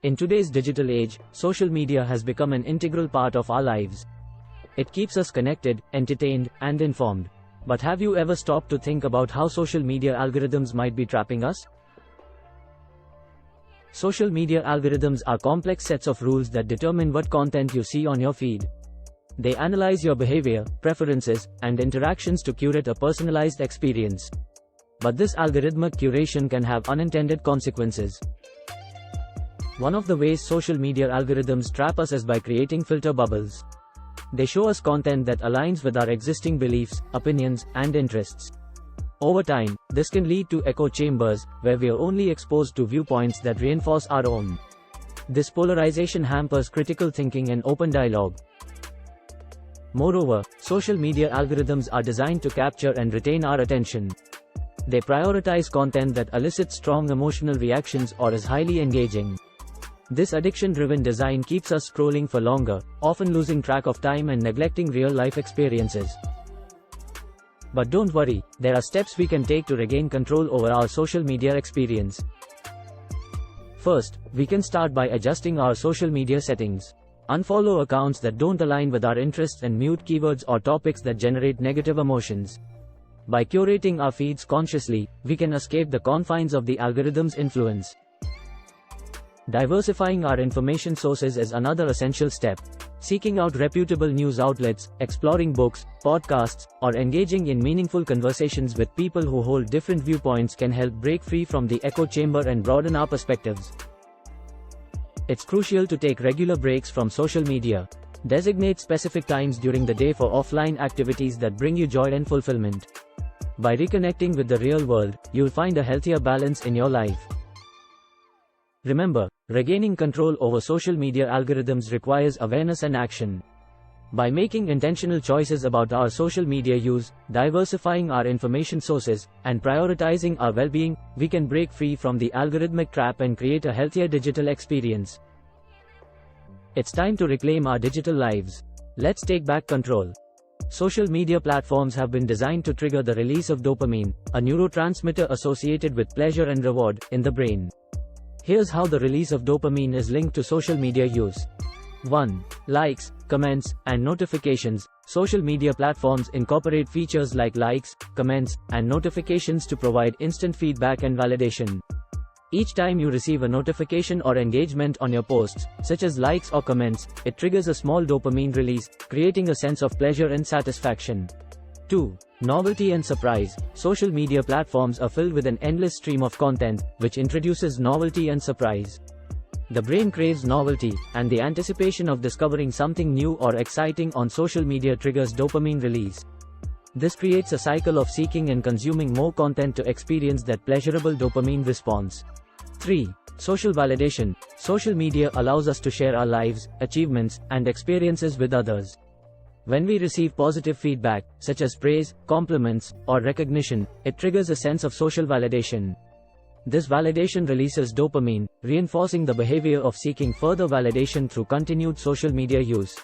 In today's digital age, social media has become an integral part of our lives. It keeps us connected, entertained, and informed. But have you ever stopped to think about how social media algorithms might be trapping us? Social media algorithms are complex sets of rules that determine what content you see on your feed. They analyze your behavior, preferences, and interactions to curate a personalized experience. But this algorithmic curation can have unintended consequences. One of the ways social media algorithms trap us is by creating filter bubbles. They show us content that aligns with our existing beliefs, opinions, and interests. Over time, this can lead to echo chambers, where we are only exposed to viewpoints that reinforce our own. This polarization hampers critical thinking and open dialogue. Moreover, social media algorithms are designed to capture and retain our attention. They prioritize content that elicits strong emotional reactions or is highly engaging. This addiction-driven design keeps us scrolling for longer, often losing track of time and neglecting real-life experiences. But don't worry, there are steps we can take to regain control over our social media experience. First, we can start by adjusting our social media settings. Unfollow accounts that don't align with our interests and mute keywords or topics that generate negative emotions. By curating our feeds consciously, we can escape the confines of the algorithm's influence. Diversifying our information sources is another essential step. Seeking out reputable news outlets, exploring books, podcasts, or engaging in meaningful conversations with people who hold different viewpoints can help break free from the echo chamber and broaden our perspectives. It's crucial to take regular breaks from social media. Designate specific times during the day for offline activities that bring you joy and fulfillment. By reconnecting with the real world, you'll find a healthier balance in your life. Remember, regaining control over social media algorithms requires awareness and action. By making intentional choices about our social media use, diversifying our information sources, and prioritizing our well-being, we can break free from the algorithmic trap and create a healthier digital experience. It's time to reclaim our digital lives. Let's take back control. Social media platforms have been designed to trigger the release of dopamine, a neurotransmitter associated with pleasure and reward, in the brain. Here's how the release of dopamine is linked to social media use. 1. Likes, comments, and notifications. Social media platforms incorporate features like likes, comments, and notifications to provide instant feedback and validation. Each time you receive a notification or engagement on your posts, such as likes or comments, it triggers a small dopamine release, creating a sense of pleasure and satisfaction. 2. Novelty and surprise. Social media platforms are filled with an endless stream of content, which introduces novelty and surprise. The brain craves novelty, and the anticipation of discovering something new or exciting on social media triggers dopamine release. This creates a cycle of seeking and consuming more content to experience that pleasurable dopamine response. 3. Social validation. Social media allows us to share our lives, achievements, and experiences with others. When we receive positive feedback, such as praise, compliments, or recognition, it triggers a sense of social validation. This validation releases dopamine, reinforcing the behavior of seeking further validation through continued social media use.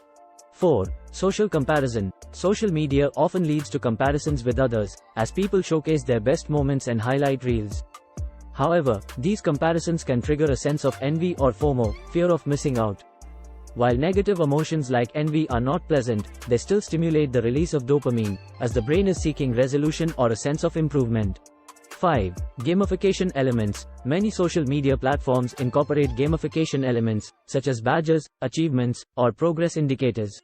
4. Social comparison. Social media often leads to comparisons with others, as people showcase their best moments and highlight reels. However, these comparisons can trigger a sense of envy or FOMO, fear of missing out. While negative emotions like envy are not pleasant, they still stimulate the release of dopamine, as the brain is seeking resolution or a sense of improvement. 5. Gamification elements. Many social media platforms incorporate gamification elements, such as badges, achievements, or progress indicators.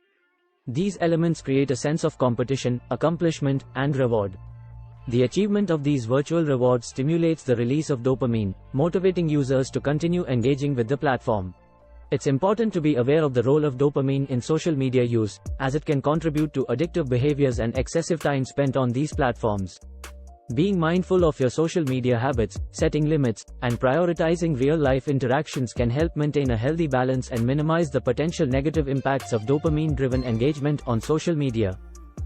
These elements create a sense of competition, accomplishment, and reward. The achievement of these virtual rewards stimulates the release of dopamine, motivating users to continue engaging with the platform. It's important to be aware of the role of dopamine in social media use, as it can contribute to addictive behaviors and excessive time spent on these platforms. Being mindful of your social media habits, setting limits, and prioritizing real-life interactions can help maintain a healthy balance and minimize the potential negative impacts of dopamine-driven engagement on social media.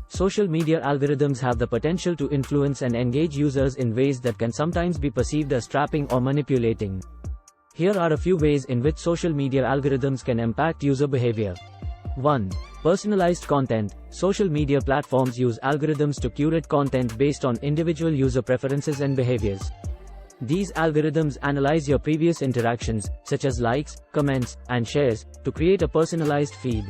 Social media algorithms have the potential to influence and engage users in ways that can sometimes be perceived as trapping or manipulating. Here are a few ways in which social media algorithms can impact user behavior. 1. Personalized content. Social media platforms use algorithms to curate content based on individual user preferences and behaviors. These algorithms analyze your previous interactions, such as likes, comments, and shares, to create a personalized feed.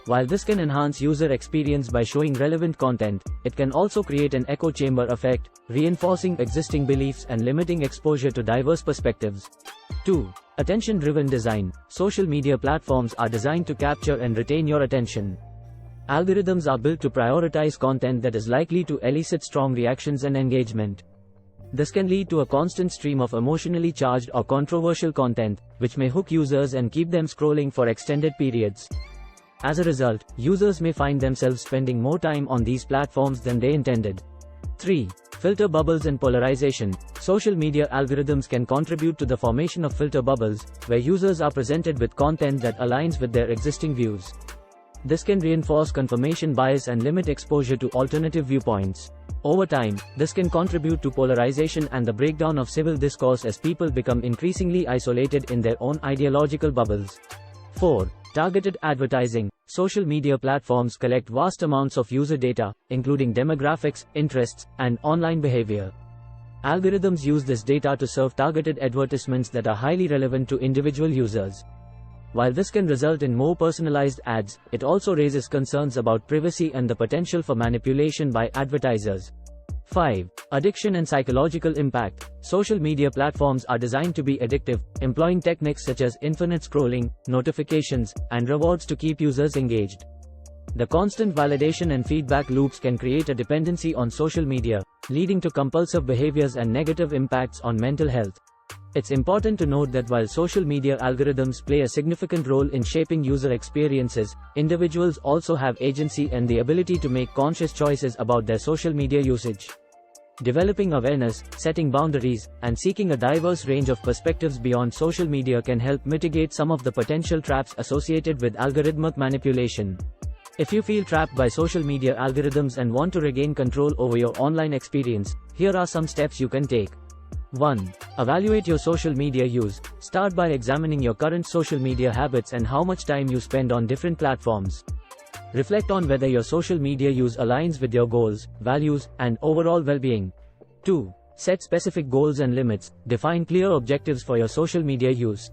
While this can enhance user experience by showing relevant content, it can also create an echo chamber effect, reinforcing existing beliefs and limiting exposure to diverse perspectives. 2. Attention-driven design. Social media platforms are designed to capture and retain your attention. Algorithms are built to prioritize content that is likely to elicit strong reactions and engagement. This can lead to a constant stream of emotionally charged or controversial content, which may hook users and keep them scrolling for extended periods. As a result, users may find themselves spending more time on these platforms than they intended. 3. Filter bubbles and polarization. Social media algorithms can contribute to the formation of filter bubbles, where users are presented with content that aligns with their existing views. This can reinforce confirmation bias and limit exposure to alternative viewpoints. Over time, this can contribute to polarization and the breakdown of civil discourse as people become increasingly isolated in their own ideological bubbles. 4. Targeted advertising. Social media platforms collect vast amounts of user data, including demographics, interests, and online behavior. Algorithms use this data to serve targeted advertisements that are highly relevant to individual users. While this can result in more personalized ads, it also raises concerns about privacy and the potential for manipulation by advertisers. 5. Addiction and psychological impact. Social media platforms are designed to be addictive, employing techniques such as infinite scrolling, notifications, and rewards to keep users engaged. The constant validation and feedback loops can create a dependency on social media, leading to compulsive behaviors and negative impacts on mental health. It's important to note that while social media algorithms play a significant role in shaping user experiences, individuals also have agency and the ability to make conscious choices about their social media usage. Developing awareness, setting boundaries, and seeking a diverse range of perspectives beyond social media can help mitigate some of the potential traps associated with algorithmic manipulation. If you feel trapped by social media algorithms and want to regain control over your online experience, here are some steps you can take. 1. Evaluate your social media use. Start by examining your current social media habits and how much time you spend on different platforms. Reflect on whether your social media use aligns with your goals, values, and overall well-being. 2. Set specific goals and limits. Define clear objectives for your social media use.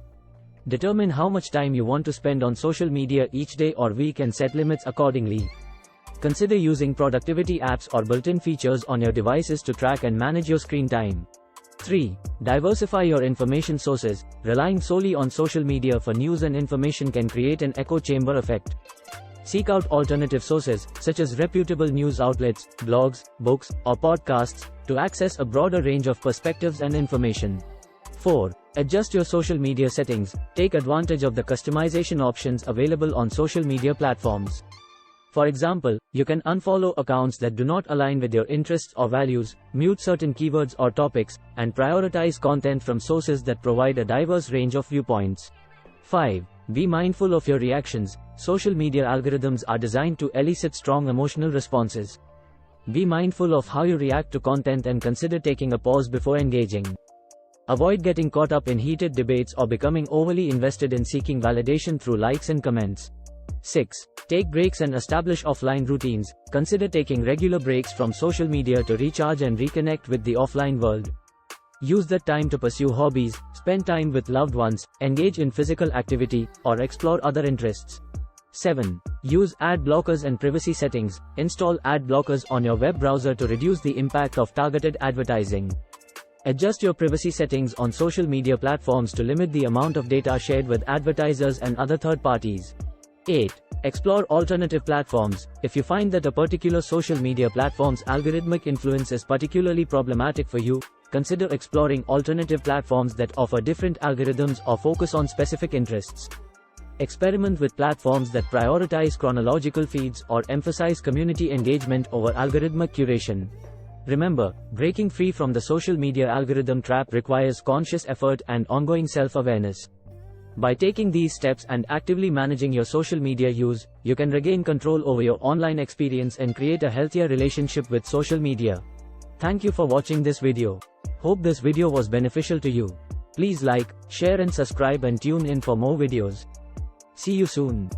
Determine how much time you want to spend on social media each day or week and set limits accordingly. Consider using productivity apps or built-in features on your devices to track and manage your screen time. 3. Diversify your information sources. Relying solely on social media for news and information can create an echo chamber effect. Seek out alternative sources, such as reputable news outlets, blogs, books, or podcasts, to access a broader range of perspectives and information. 4. Adjust your social media settings. Take advantage of the customization options available on social media platforms. For example, you can unfollow accounts that do not align with your interests or values, mute certain keywords or topics, and prioritize content from sources that provide a diverse range of viewpoints. 5. Be mindful of your reactions. Social media algorithms are designed to elicit strong emotional responses. Be mindful of how you react to content and consider taking a pause before engaging. Avoid getting caught up in heated debates or becoming overly invested in seeking validation through likes and comments. 6. Take breaks and establish offline routines. Consider taking regular breaks from social media to recharge and reconnect with the offline world. Use that time to pursue hobbies, spend time with loved ones, engage in physical activity, or explore other interests. 7. Use ad blockers and privacy settings. Install ad blockers on your web browser to reduce the impact of targeted advertising. Adjust your privacy settings on social media platforms to limit the amount of data shared with advertisers and other third parties. 8. Explore alternative platforms. If you find that a particular social media platform's algorithmic influence is particularly problematic for you, consider exploring alternative platforms that offer different algorithms or focus on specific interests. Experiment with platforms that prioritize chronological feeds or emphasize community engagement over algorithmic curation. Remember, breaking free from the social media algorithm trap requires conscious effort and ongoing self-awareness. By taking these steps and actively managing your social media use, you can regain control over your online experience and create a healthier relationship with social media. Thank you for watching this video. Hope this video was beneficial to you. Please like, share and subscribe and tune in for more videos. See you soon.